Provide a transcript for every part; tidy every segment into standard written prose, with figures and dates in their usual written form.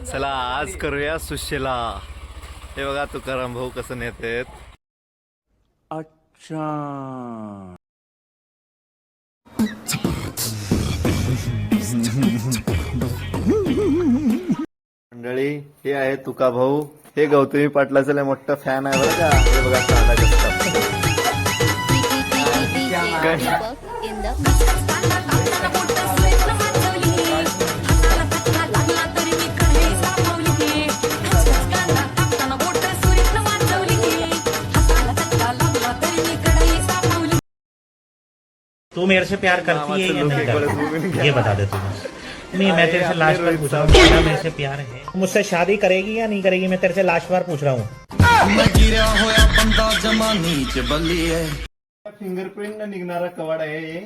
चला आज करूया सुशेला. हे बघा तुकाराम भाऊ कसं नेतेत. अच्छा मंडळी, हे आहे तुका भाऊ. हे गौतमी पाटलाचं लय मोठं फॅन आहे बरं का. हे बघा कांदा कसं तू मेरे से प्यार करती है या नहीं करती? ये बता दे तू. नहीं, मैं तेरे से लास्ट बार पूछ रहा हूँ, तेरा मेरे से प्यार है? मुझसे शादी करेगी या नहीं करेगी? मैं तेरे से लास्ट बार पूछ रहा हूँ. फिंगरप्रिंट न निघणारा कवाड आहे हे.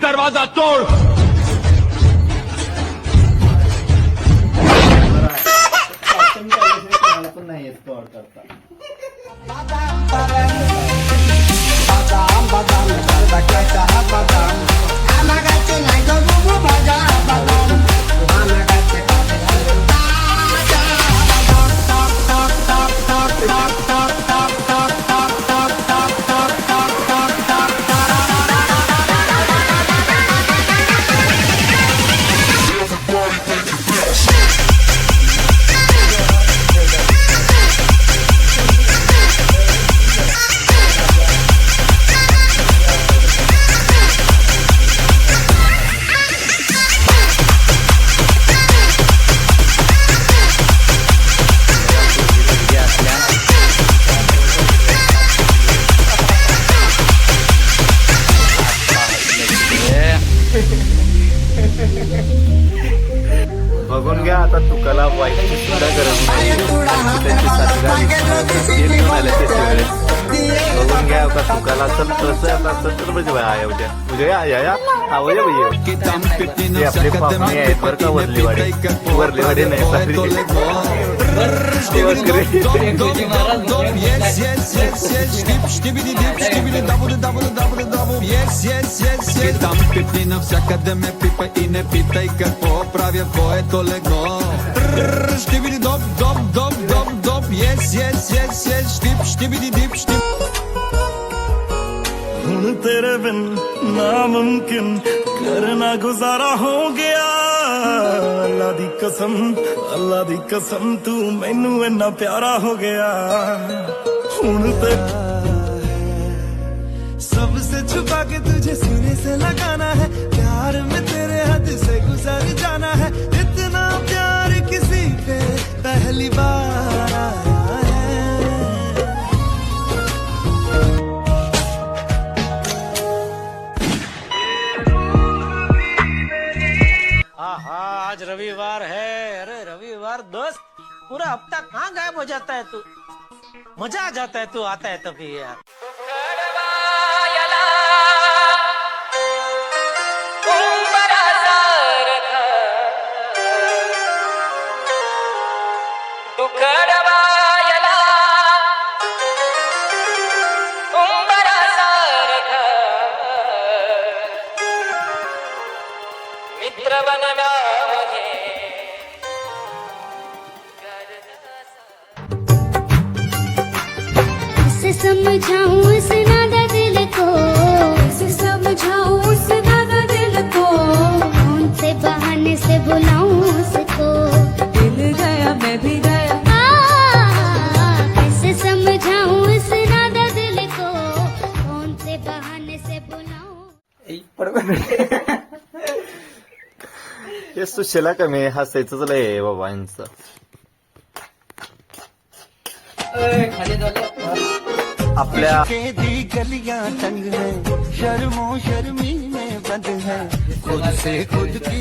दरवाजा तोड़. पण नाही येत कवाड करता. बघून घ्या आता तुकाला वाईटची सुद्धा गरज नाही. त्यांची साथीदारी घेऊन आले ते सगळे. बघून घ्या आता तुकाला चल कसं आता चल म्हणजे आया उद्या उद्या या आवया भैया. ते आपले पाहुणे आहेत बरं का. वरलेवाडी नाही सारी Tam pipnina всяка да ме пипа и не питай какво правя, кой е то легло. Щибиди доп, доп, доп, доп, доп, yes, yes, yes, yes, щип, щибиди дип, щип. ਹੁਣ ਤੇਰੇ ਬਿਨ ਨਾਮੁਮਕਿਨ ਕਰਨਾ ਗੁਜ਼ਾਰਾ ਹੋ ਗਿਆ. ਅੱਲਾ ਦੀ ਕਸਮ ਤੂੰ ਮੈਨੂੰ ਇੰਨਾ ਪਿਆਰਾ ਹੋ ਗਿਆ. ਹੁਣ ਤੇ सबसे छुपा के तुझे सीने से लगाना है. प्यार में तेरे हद से गुजर जाना है. इतना प्यार किसी पे पहली बार आया है. हाँ, आज रविवार है. अरे रविवार दोस्त, पूरा हफ्ता कहाँ गायब हो जाता है तू. मजा आ जाता है तू आता है तभी यार. मित्र बनव्यामध्ये कैसे समझाऊं इस नादा दिल को, कैसे समझाऊं उस नादा दिल को. कौन से बहाने से बुलाऊं उसको. दिल गया मैं भी गया. कैसे समझाऊं इस नादा दिल को. कौन से बहाने से बुलाऊं. हे सुशेला कमी हसायचंच लय बाबा यांचं. आपल्या गलियां तंग है, शर्मो शर्मी में बंद है. खुद से खुद की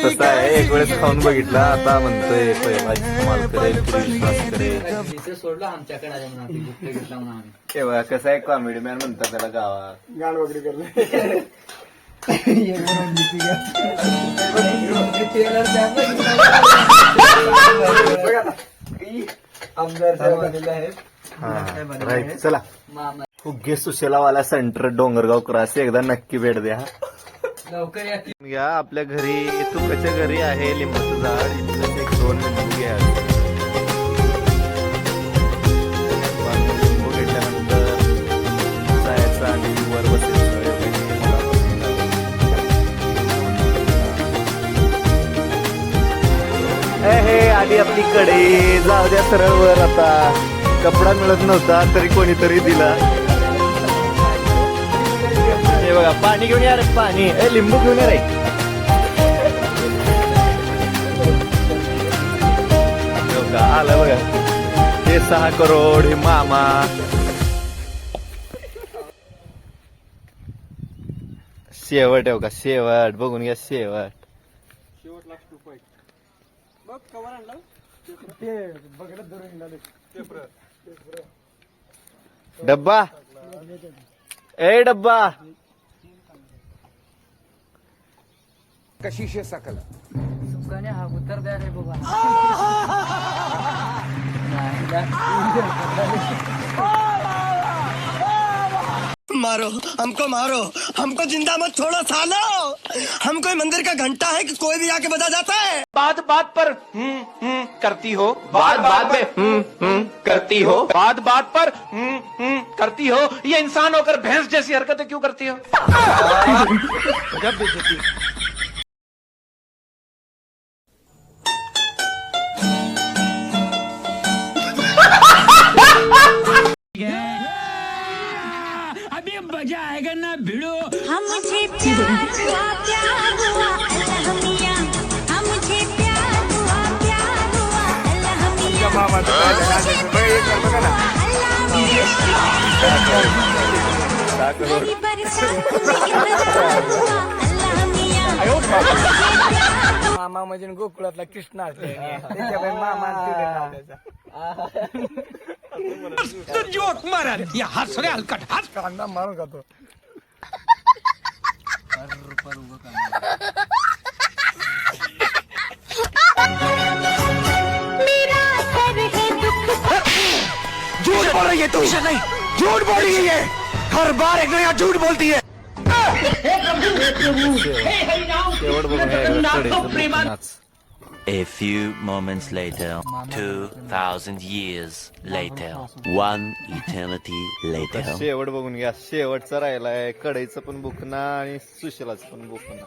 तसं आहे. एक वेळेस खाऊन बघितला, आता म्हणतोय कमाल करेल, विश्वास करेल. सोडलं आमच्याकडे आले म्हणून गिफ्ट घेतला म्हणून आम्ही. तेव्हा कसं आहे कॉमेडी मॅन म्हणतात त्याला गावात. गाड वगैरे करलं. आमदार साहेब आलेले आहेत. हा राईट चला फुगे सुशेलावाला सेंटर डोंगरगाव क्रॉस एकदा नक्की भेट द्या. लवकर या. घ्या आपल्या घरी तुकाच्या घरी आहे लिंबाचं झाड इथलं एक 2 लिंबू घ्या. लिंबू घेतल्यानंतर जायचं आणि वर बसायचं. हे आली आपली कडे जाऊ द्या सरळ वर. आता कपडा मिळत नव्हता तरी कोणीतरी दिला. हे बघा पाणी घेऊन या रे पाणी. लिंबू घेऊन या रे. बघा आलं बघा हे 6 करोड हे मामा. शेवट आहे बघा शेवट बघून घ्या शेवट. डब्बा ए डब्बा सुखाने हा उत्तर द्या रे बाबा. मारो हमको जिंदा मत छोड़ो सालो. हम कोई मंदिर का घंटा है कि कोई भी आके बजा जाता है. बात बात पर करती हो, बात बात पे करती हो, बात बात पर करती हो. ये इंसान होकर भैंस जैसी हरकतें क्यों करती हो? जब बेइज्जती. हम मुझे प्यार हुआ अल्लाह मियां. हम मुझे प्यार हुआ अल्लाह मियां. हरी बरसात में अल्लाह मियां. मामा म्हणजे गोकुळातला कृष्ण असते. त्याच्यामुळे मामा जोक मारा या हंस रे हलकट हंस. कांदा मारून खातो. मेरा सर है दुख. झूठ बोल रही है तू. नहीं झूठ बोल रही है. हर बार एक नया झूठ बोलती है. शेवट बघून घ्या कढईचं नाच. A few moments later, 2,000 years later, 1 eternity later. शेवट बघून घ्या शेवटचा राहिलाय कढईचं पण बुकना आणि सुशिलाचं पण बुकना.